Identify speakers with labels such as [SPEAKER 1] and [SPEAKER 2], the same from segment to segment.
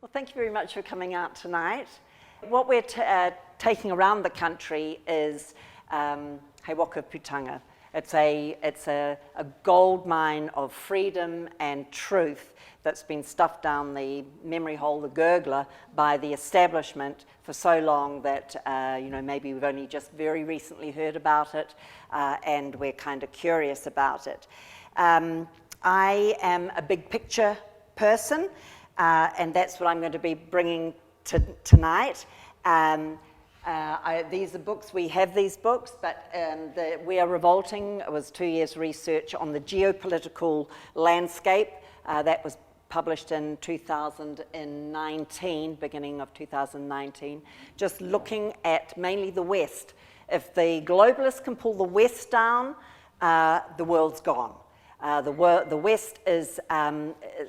[SPEAKER 1] Well, thank you very much for coming out tonight. What we're taking around the country is He Wakaputanga. It's a gold mine of freedom and truth that's been stuffed down the memory hole, the gurgler, by the establishment for so long that, maybe we've only just very recently heard about it, and we're kind of curious about it. I am a big picture person, and that's what I'm going to be bringing tonight. These are books, we have these books, but We Are Revolting was 2 years research on the geopolitical landscape. That was published in 2019, beginning of 2019, just looking at mainly the West. If the globalists can pull the West down, the world's gone. The West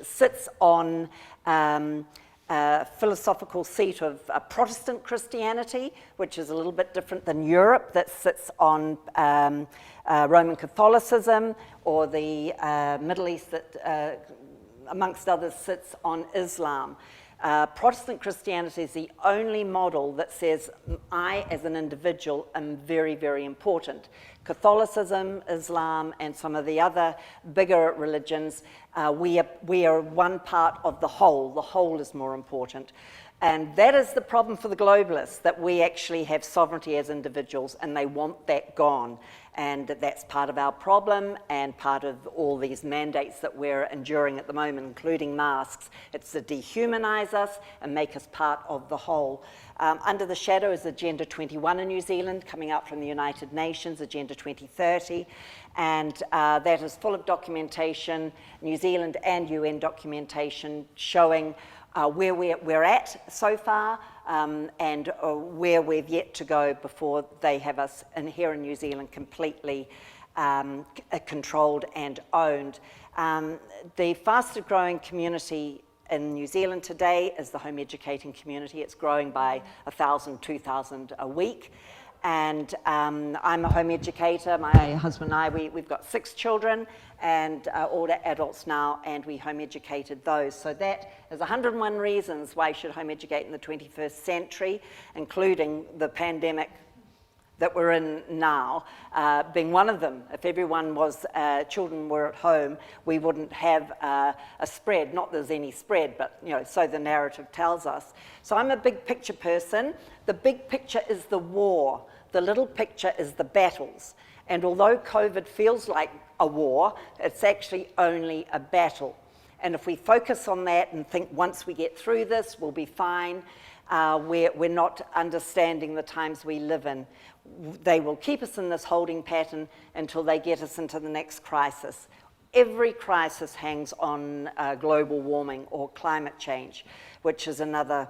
[SPEAKER 1] sits on a philosophical seat of Protestant Christianity, which is a little bit different than Europe, that sits on Roman Catholicism, or the Middle East that, amongst others, sits on Islam. Protestant Christianity is the only model that says I, as an individual, am very, very important. Catholicism, Islam, and some of the other bigger religions, we are one part of the whole. The whole is more important. And that is the problem for the globalists, that we actually have sovereignty as individuals, and they want that gone. And that's part of our problem and part of all these mandates that we're enduring at the moment, including masks. It's to dehumanize us and make us part of the whole. Under the shadow is Agenda 21 in New Zealand, coming out from the United Nations, Agenda 2030. And that is full of documentation, New Zealand and UN documentation, showing where we're at so far, and where we've yet to go before they have us here in New Zealand completely controlled and owned. The fastest growing community in New Zealand today is the home educating community. It's growing by 1,000, 2,000 a week. And I'm a home educator. My husband and I, we've got 6 children and older adults now, and we home educated those. So that is 101 reasons why you should home educate in the 21st century, including the pandemic that we're in now, being one of them. If everyone was, children were at home, we wouldn't have a spread. Not that there's any spread, but so the narrative tells us. So I'm a big picture person. The big picture is the war. The little picture is the battles. And although COVID feels like a war, it's actually only a battle. And if we focus on that and think once we get through this, we'll be fine, we're not understanding the times we live in. They will keep us in this holding pattern until they get us into the next crisis. Every crisis hangs on global warming or climate change, which is another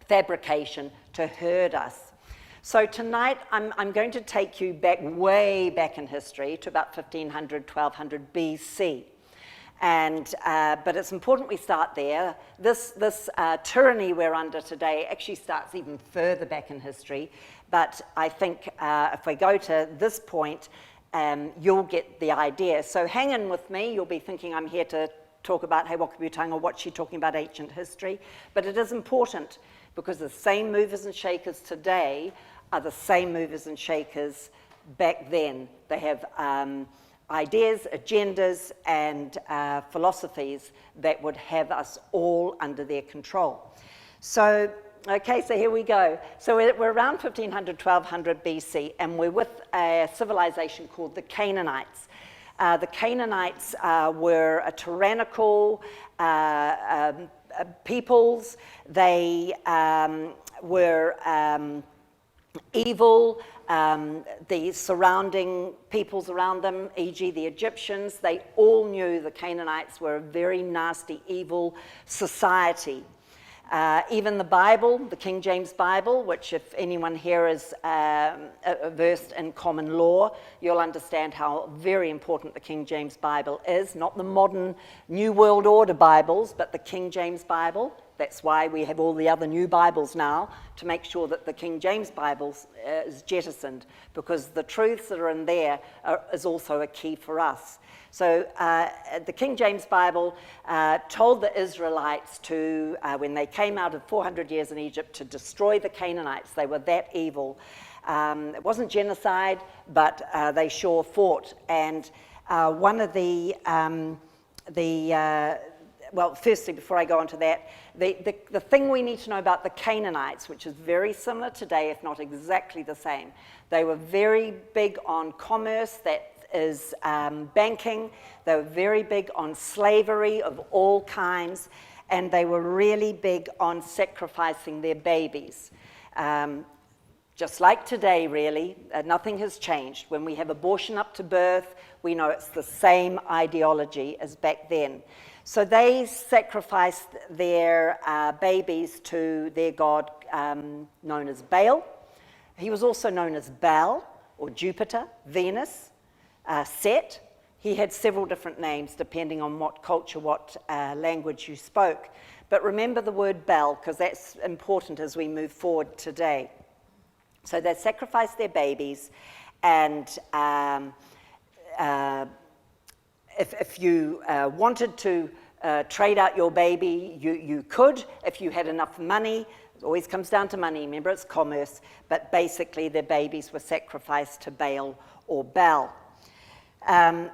[SPEAKER 1] fabrication to herd us. So tonight I'm going to take you back, way back in history, to about 1500, 1200 BC. And, but it's important we start there. This tyranny we're under today actually starts even further back in history. But I think if we go to this point, you'll get the idea. So hang in with me. You'll be thinking I'm here to talk about He Wakaputanga, what's she talking about ancient history. But it is important because the same movers and shakers today are the same movers and shakers back then. They have ideas, agendas, and philosophies that would have us all under their control. So, okay, so here we go. So we're around 1500, 1200 BC, and we're with a civilization called the Canaanites. The Canaanites were a tyrannical peoples. They were evil. The surrounding peoples around them, e.g. the Egyptians, they all knew the Canaanites were a very nasty, evil society. Even the Bible, the King James Bible, which if anyone here is versed in common law, you'll understand how very important the King James Bible is. Not the modern New World Order Bibles, but the King James Bible. That's why we have all the other new Bibles now, to make sure that the King James Bible is jettisoned, because the truths that are in there is also a key for us. So the King James Bible told the Israelites to, when they came out of 400 years in Egypt, to destroy the Canaanites. They were that evil. It wasn't genocide, but they sure fought. And one of well, firstly, before I go on to that, the thing we need to know about the Canaanites, which is very similar today, if not exactly the same, they were very big on commerce, that is banking. They were very big on slavery of all kinds, and they were really big on sacrificing their babies. Just like today, really, nothing has changed. When we have abortion up to birth, we know it's the same ideology as back then. So they sacrificed their babies to their god known as Baal. He was also known as Baal, or Jupiter, Venus, Set. He had several different names depending on what culture, what language you spoke. But remember the word Baal, because that's important as we move forward today. So they sacrificed their babies, and if you wanted to trade out your baby, you could, if you had enough money. It always comes down to money. Remember, it's commerce. But basically, their babies were sacrificed to Baal or Baal.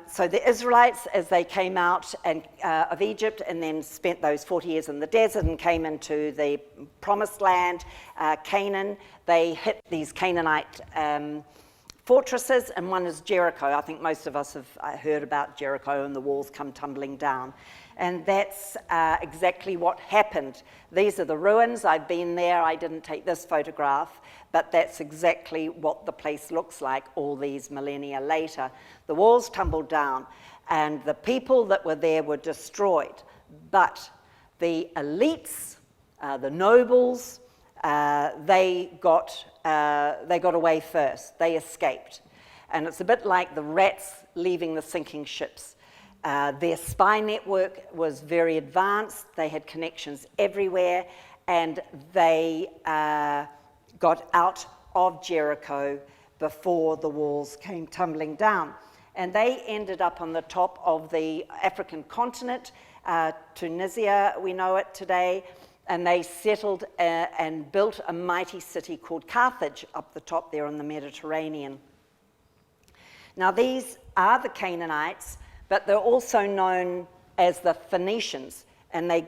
[SPEAKER 1] So the Israelites, as they came out of Egypt and then spent those 40 years in the desert and came into the promised land, Canaan, they hit these Canaanite fortresses, and one is Jericho. I think most of us have heard about Jericho, and the walls come tumbling down. And that's exactly what happened. These are the ruins. I've been there. I didn't take this photograph, but that's exactly what the place looks like all these millennia later. The walls tumbled down, and the people that were there were destroyed. But the elites, the nobles, they got away first. They escaped. And it's a bit like the rats leaving the sinking ships. Their spy network was very advanced. They had connections everywhere, and they got out of Jericho before the walls came tumbling down. And they ended up on the top of the African continent, Tunisia, we know it today, and they settled and built a mighty city called Carthage up the top there on the Mediterranean. Now these are the Canaanites, but they're also known as the Phoenicians, and they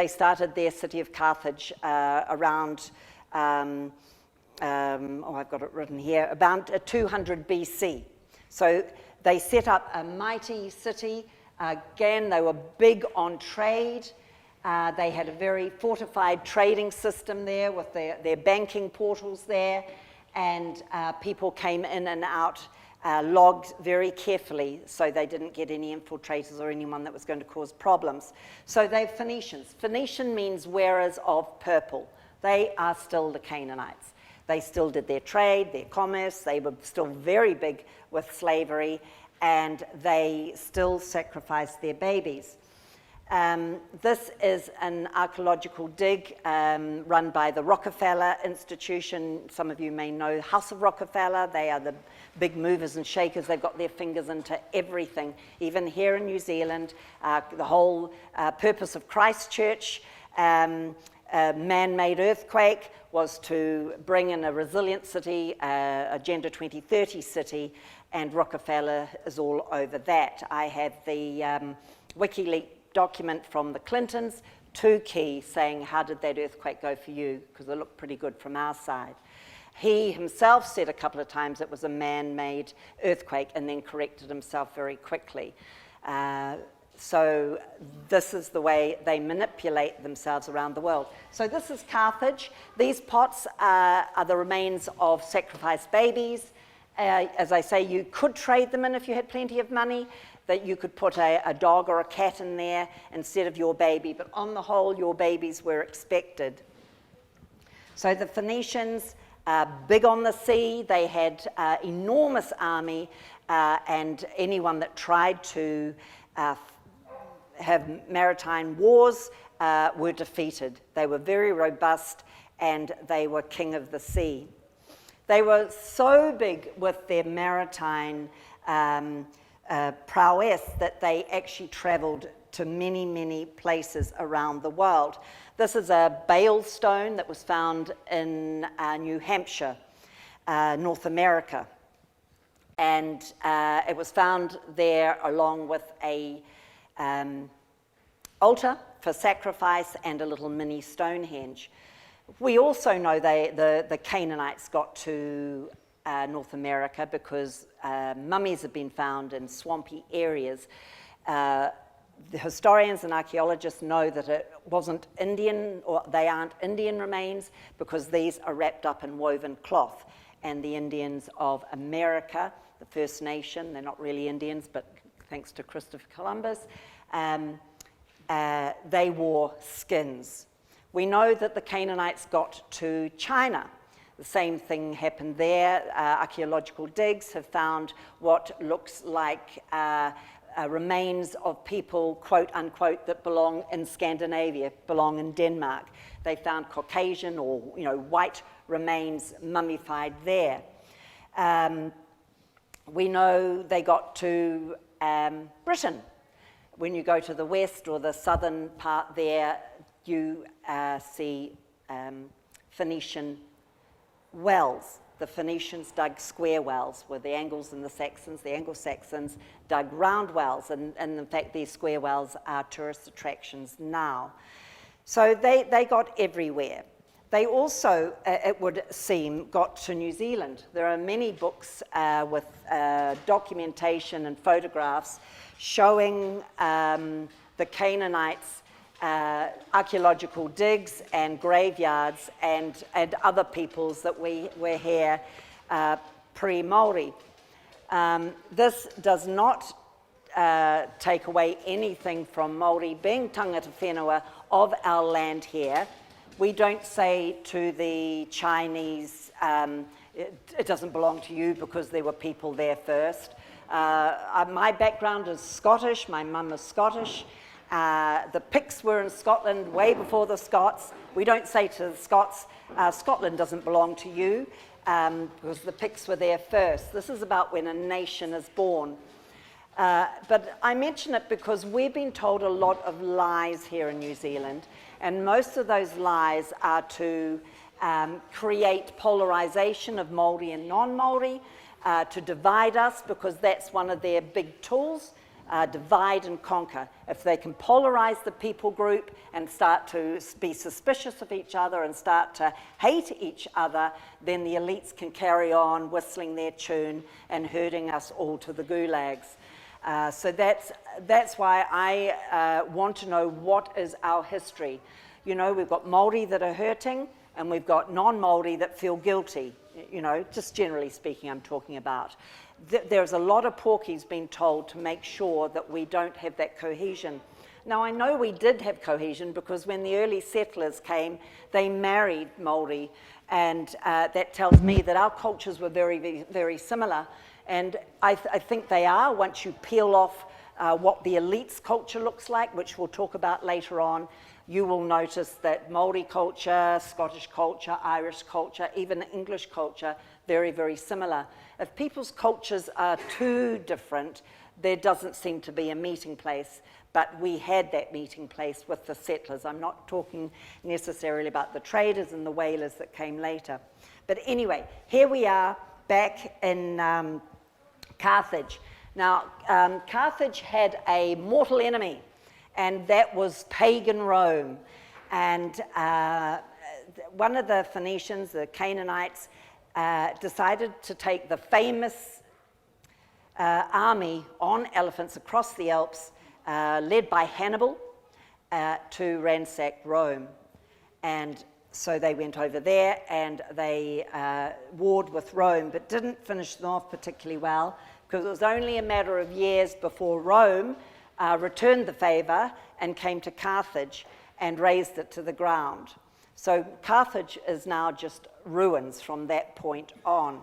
[SPEAKER 1] started their city of Carthage around, I've got it written here, about 200 BC. So they set up a mighty city. Again, they were big on trade. They had a very fortified trading system there with their banking portals there, and people came in and out, logged very carefully so they didn't get any infiltrators or anyone that was going to cause problems. So they're Phoenicians. Phoenician means wearers of purple. They are still the Canaanites. They still did their trade, their commerce. They were still very big with slavery, and they still sacrificed their babies. This is an archaeological dig run by the Rockefeller Institution. Some of you may know House of Rockefeller. They are the big movers and shakers. They've got their fingers into everything. Even here in New Zealand, the whole purpose of Christchurch, man-made earthquake, was to bring in a resilient city, Agenda 2030 city, and Rockefeller is all over that. I have the WikiLeaks document from the Clintons, 2 keys saying, how did that earthquake go for you? Because it looked pretty good from our side. He himself said a couple of times it was a man-made earthquake, and then corrected himself very quickly. So this is the way they manipulate themselves around the world. So this is Carthage. These pots are the remains of sacrificed babies. As I say, you could trade them in if you had plenty of money, that you could put a dog or a cat in there instead of your baby, but on the whole, your babies were expected. So the Phoenicians, big on the sea, they had enormous army, and anyone that tried to have maritime wars were defeated. They were very robust, and they were king of the sea. They were so big with their maritime prowess that they actually traveled to many, many places around the world. This is a bale stone that was found in New Hampshire, North America. And it was found there along with a altar for sacrifice and a little mini Stonehenge. We also know the Canaanites got to North America because mummies have been found in swampy areas. The historians and archaeologists know that it wasn't Indian, or they aren't Indian remains, because these are wrapped up in woven cloth. And the Indians of America, the First Nation, they're not really Indians, but thanks to Christopher Columbus, they wore skins. We know that the Canaanites got to China. The same thing happened there. Archaeological digs have found what looks like remains of people, quote unquote, that belong in Scandinavia, belong in Denmark. They found Caucasian or white remains mummified there. We know they got to Britain. When you go to the west or the southern part there, you see Phoenician wells. The Phoenicians dug square wells, were the Angles and the Saxons. The Anglo-Saxons dug round wells, and in fact these square wells are tourist attractions now. So they got everywhere. They also, it would seem, got to New Zealand. There are many books with documentation and photographs showing the Canaanites' archaeological digs and graveyards and other peoples that were here pre-Māori. This does not take away anything from Māori being tangata whenua of our land here. We don't say to the Chinese, it doesn't belong to you because there were people there first. My background is Scottish, my mum is Scottish. The Picts were in Scotland way before the Scots. We don't say to the Scots, Scotland doesn't belong to you, because the Picts were there first. This is about when a nation is born. But I mention it because we've been told a lot of lies here in New Zealand, and most of those lies are to create polarization of Māori and non-Māori, to divide us, because that's one of their big tools. Divide and conquer. If they can polarize the people group and start to be suspicious of each other and start to hate each other, then the elites can carry on whistling their tune and herding us all to the gulags. So that's why I want to know what is our history. We've got Māori that are hurting, and we've got non-Māori that feel guilty. Just generally speaking, I'm talking about. There's a lot of porkies being told to make sure that we don't have that cohesion. Now, I know we did have cohesion because when the early settlers came, they married Māori, and that tells me that our cultures were very, very, very similar. And I think they are, once you peel off what the elite's culture looks like, which we'll talk about later on. You will notice that Māori culture, Scottish culture, Irish culture, even English culture, very, very similar. If people's cultures are too different, there doesn't seem to be a meeting place, but we had that meeting place with the settlers. I'm not talking necessarily about the traders and the whalers that came later. But anyway, here we are back in Carthage. Now, Carthage had a mortal enemy, and that was pagan Rome. And one of the Phoenicians, the Canaanites, decided to take the famous army on elephants across the Alps, led by Hannibal, to ransack Rome. And so they went over there and they warred with Rome, but didn't finish them off particularly well, because it was only a matter of years before Rome returned the favor and came to Carthage and razed it to the ground. So Carthage is now just ruins from that point on.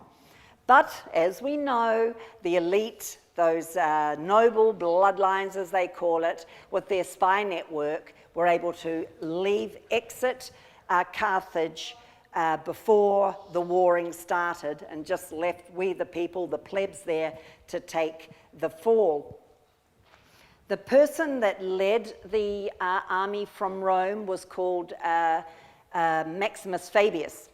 [SPEAKER 1] But as we know, the elite those noble bloodlines, as they call it, with their spy network, were able to exit Carthage before the warring started, and just left we the people, the plebs there, to take the fall. The person that led the army from Rome was called Maximus Fabius,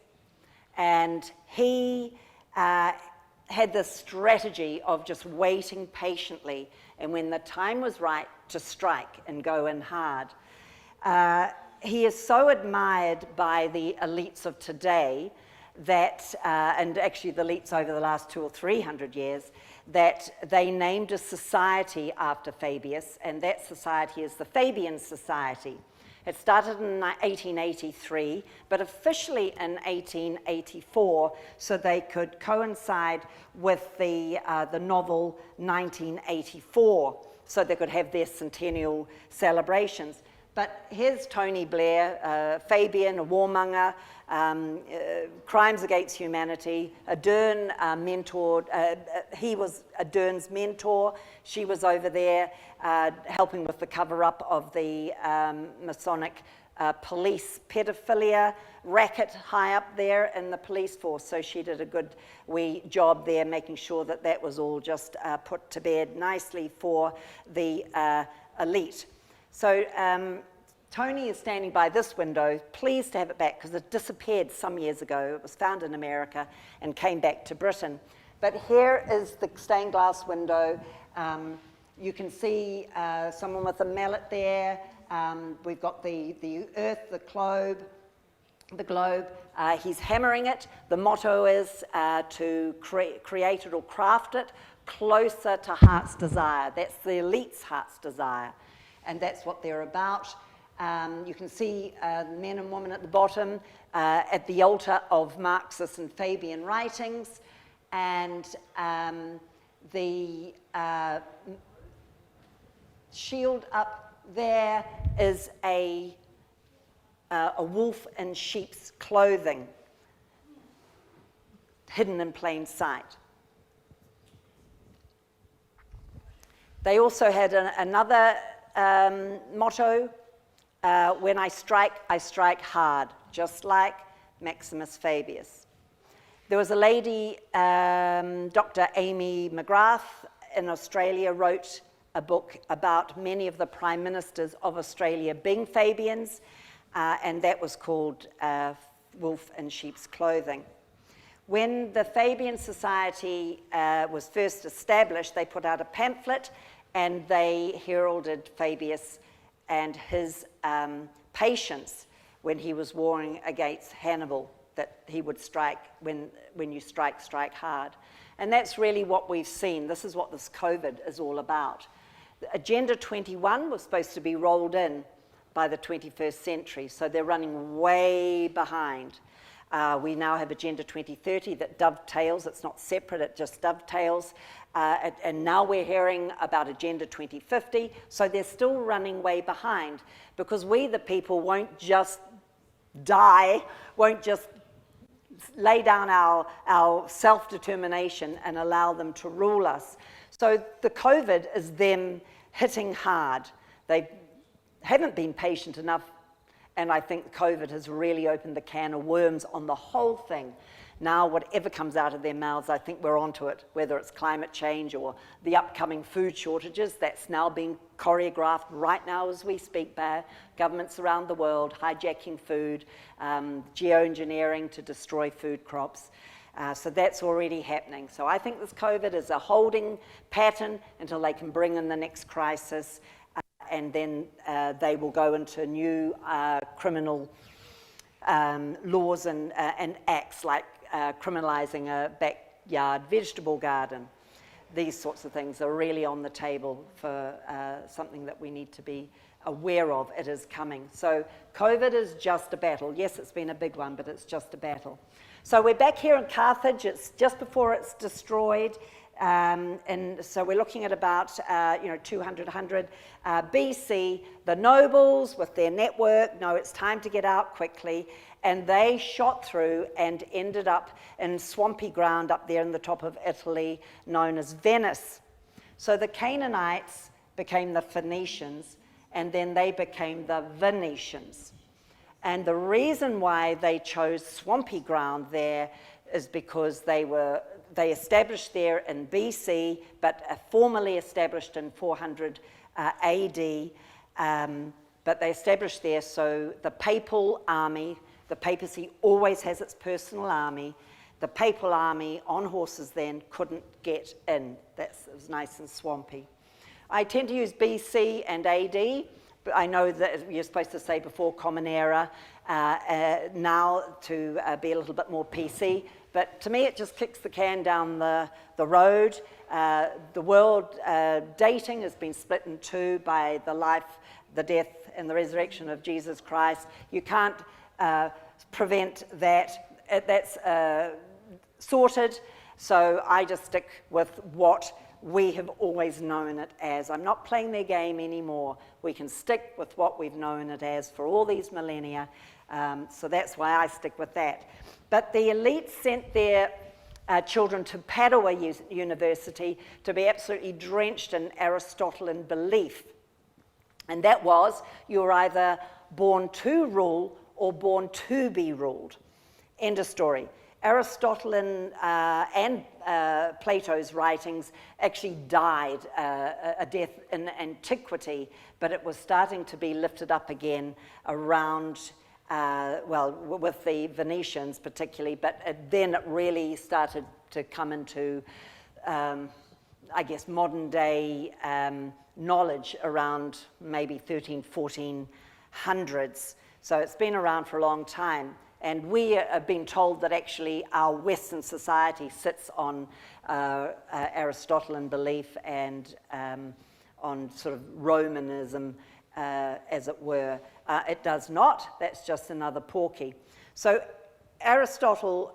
[SPEAKER 1] and he had this strategy of just waiting patiently, and when the time was right, to strike and go in hard. He is so admired by the elites of today that, and actually the elites over the last 200 or 300 years, that they named a society after Fabius, and that society is the Fabian Society. It started in 1883, but officially in 1884, so they could coincide with the novel 1984, so they could have their centennial celebrations. But here's Tony Blair, Fabian, a warmonger, crimes against humanity. Ardern mentored, he was Ardern's mentor. She was over there helping with the cover-up of the Masonic police pedophilia racket high up there in the police force. So she did a good wee job there, making sure that that was all just put to bed nicely for the elite. So Tony is standing by this window, pleased to have it back, because it disappeared some years ago. It was found in America and came back to Britain. But here is the stained glass window. You can see someone with a mallet there. We've got the earth, the globe. He's hammering it. The motto is to create it or craft it closer to heart's desire. That's the elite's heart's desire, and that's what they're about. You can see men and women at the bottom at the altar of Marxist and Fabian writings, and the shield up there is a wolf in sheep's clothing, hidden in plain sight. They also had another motto, when I strike hard, just like Maximus Fabius. There was a lady, Dr. Amy McGrath in Australia, wrote a book about many of the prime ministers of Australia being Fabians, and that was called Wolf in Sheep's Clothing. When the Fabian Society was first established, they put out a pamphlet and they heralded Fabius and his patience when he was warring against Hannibal, that he would strike, when you strike, strike hard. And that's really what we've seen. This is what this COVID is all about. Agenda 21 was supposed to be rolled in by the 21st century, so they're running way behind. We now have Agenda 2030 that dovetails. It's not separate, it just dovetails. And now we're hearing about Agenda 2050, so they're still running way behind, because we, the people, won't just die, won't just lay down our self-determination and allow them to rule us. So the COVID is them hitting hard. They haven't been patient enough, and I think COVID has really opened the can of worms on the whole thing. Now, whatever comes out of their mouths, I think we're onto it, whether it's climate change or the upcoming food shortages. That's now being choreographed right now as we speak by governments around the world, hijacking food, geoengineering to destroy food crops. So that's already happening. So I think this COVID is a holding pattern until they can bring in the next crisis, and then they will go into new criminal laws and acts, like criminalizing a backyard vegetable garden. These sorts of things are really on the table for something that we need to be aware of. It is coming. So COVID is just a battle. Yes, it's been a big one, but it's just a battle. So we're back here in Carthage. It's just before it's destroyed. And so we're looking at about 200 BC. The nobles with their network know it's time to get out quickly, and they shot through and ended up in swampy ground up there in the top of Italy known as Venice. So the Canaanites became the Phoenicians, and then they became the Venetians. And the reason why they chose swampy ground there is because they established there in BC, but formally established in 400 AD. But they established there, so the papal army, the papacy always has its personal army. The papal army on horses then couldn't get in. It was nice and swampy. I tend to use BC and AD, but I know that you're supposed to say before Common Era now to be a little bit more PC. But to me, it just kicks the can down the road. The world dating has been split in two by the life, the death, and the resurrection of Jesus Christ. You can't prevent that. That's sorted. So I just stick with what we have always known it as. I'm not playing their game anymore. We can stick with what we've known it as for all these millennia. So that's why I stick with that. But the elites sent their children to Padua University to be absolutely drenched in Aristotelian belief. And that was, you're either born to rule or born to be ruled. End of story. Aristotle and Plato's writings actually died a death in antiquity, but it was starting to be lifted up again around, with the Venetians particularly, but then it really started to come into, I guess, modern day knowledge around maybe 1400s. So it's been around for a long time. And we have been told that actually our Western society sits on Aristotelian belief and on sort of Romanism, as it were. It does not. That's just another porky. So Aristotle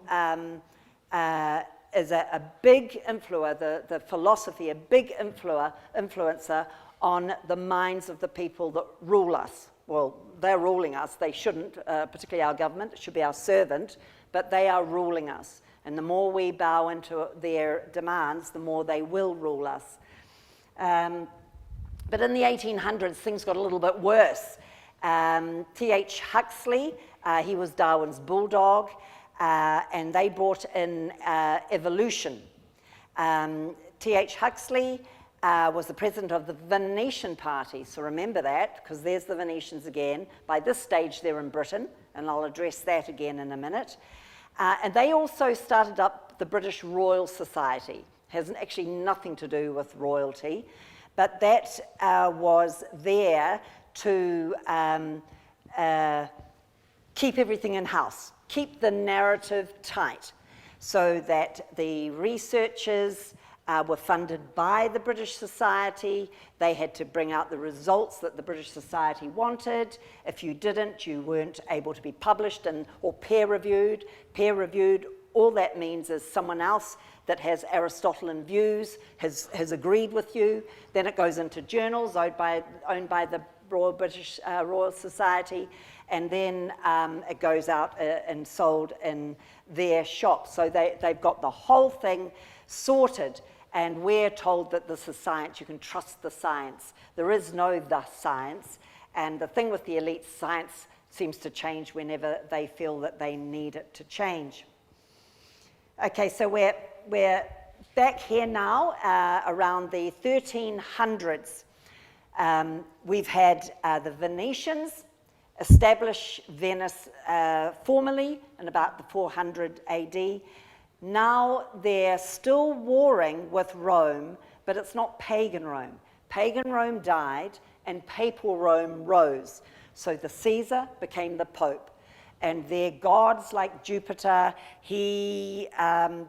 [SPEAKER 1] is a big influencer, the philosophy, a big influencer on the minds of the people that rule us. Well, they're ruling us. They shouldn't, particularly our government. It should be our servant, but they are ruling us. And the more we bow into their demands, the more they will rule us. But in the 1800s, things got a little bit worse. T.H. Huxley, he was Darwin's bulldog, and they brought in evolution. T.H. Huxley was the president of the Venetian party, so remember that, because there's the Venetians again. By this stage, they're in Britain, and I'll address that again in a minute. And they also started up the British Royal Society. Has actually nothing to do with royalty, but that was there to keep everything in-house, keep the narrative tight, so that the researchers were funded by the British Society. They had to bring out the results that the British Society wanted. If you didn't, you weren't able to be published or peer-reviewed. Peer-reviewed, all that means is someone else that has Aristotelian views has agreed with you. Then it goes into journals owned by the Royal Society, and then it goes out and sold in their shops. So they've got the whole thing sorted. And we're told that this is science. You can trust the science. There is no the science. And the thing with the elite, science seems to change whenever they feel that they need it to change. Okay, so we're back here now around the 1300s. We've had the Venetians establish Venice formally in about the 400 AD. Now they're still warring with Rome, but it's not pagan Rome. Pagan Rome died and papal Rome rose. So the Caesar became the Pope. And their gods like Jupiter, he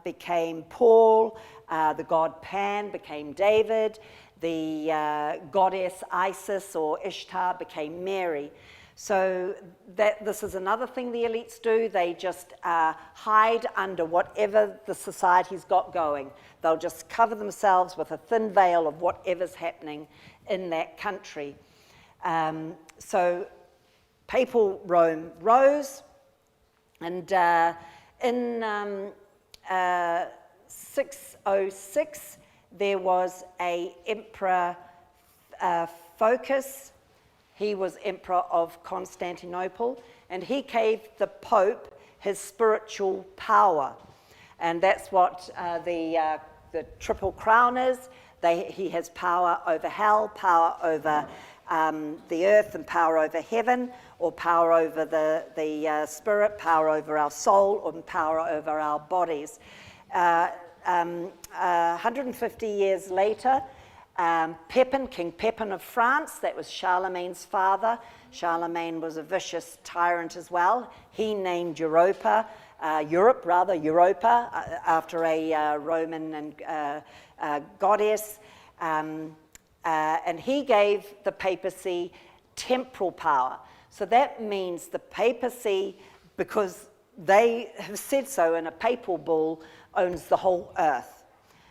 [SPEAKER 1] became Paul. The god Pan became David. The goddess Isis or Ishtar became Mary. So this is another thing the elites do. They just hide under whatever the society's got going. They'll just cover themselves with a thin veil of whatever's happening in that country. So papal Rome rose, and in 606, there was a Emperor Phocas. He was Emperor of Constantinople, and he gave the Pope his spiritual power. And that's what the Triple Crown is. He has power over hell, power over the earth, and power over heaven, or power over the spirit, power over our soul, and power over our bodies. 150 years later, King Pepin of France, that was Charlemagne's father. Charlemagne was a vicious tyrant as well. He named Europe, after a Roman goddess. And he gave the papacy temporal power. So that means the papacy, because they have said so in a papal bull, owns the whole earth.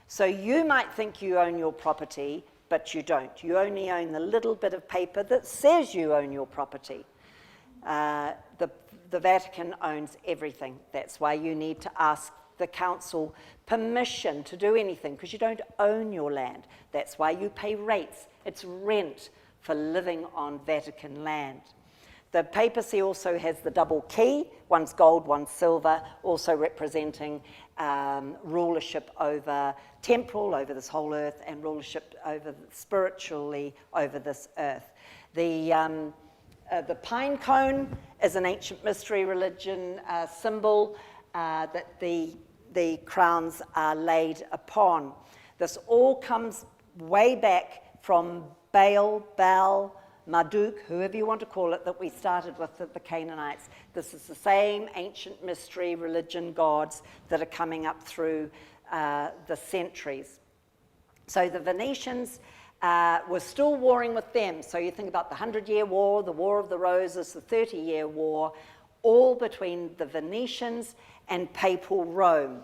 [SPEAKER 1] So you might think you own your property, but you don't. You only own the little bit of paper that says you own your property. The Vatican owns everything. That's why you need to ask the council permission to do anything, because you don't own your land. That's why you pay rates. It's rent for living on Vatican land. The papacy also has the double key. One's gold, one's silver, also representing rulership over temporal, over this whole earth, and rulership over spiritually over this earth. The pine cone is an ancient mystery religion symbol that the crowns are laid upon. This all comes way back from Baal, Marduk, whoever you want to call it, that we started with the Canaanites. This is the same ancient mystery religion gods that are coming up through the centuries. So the Venetians were still warring with them. So you think about the 100-Year War, the War of the Roses, the 30-Year War, all between the Venetians and Papal Rome.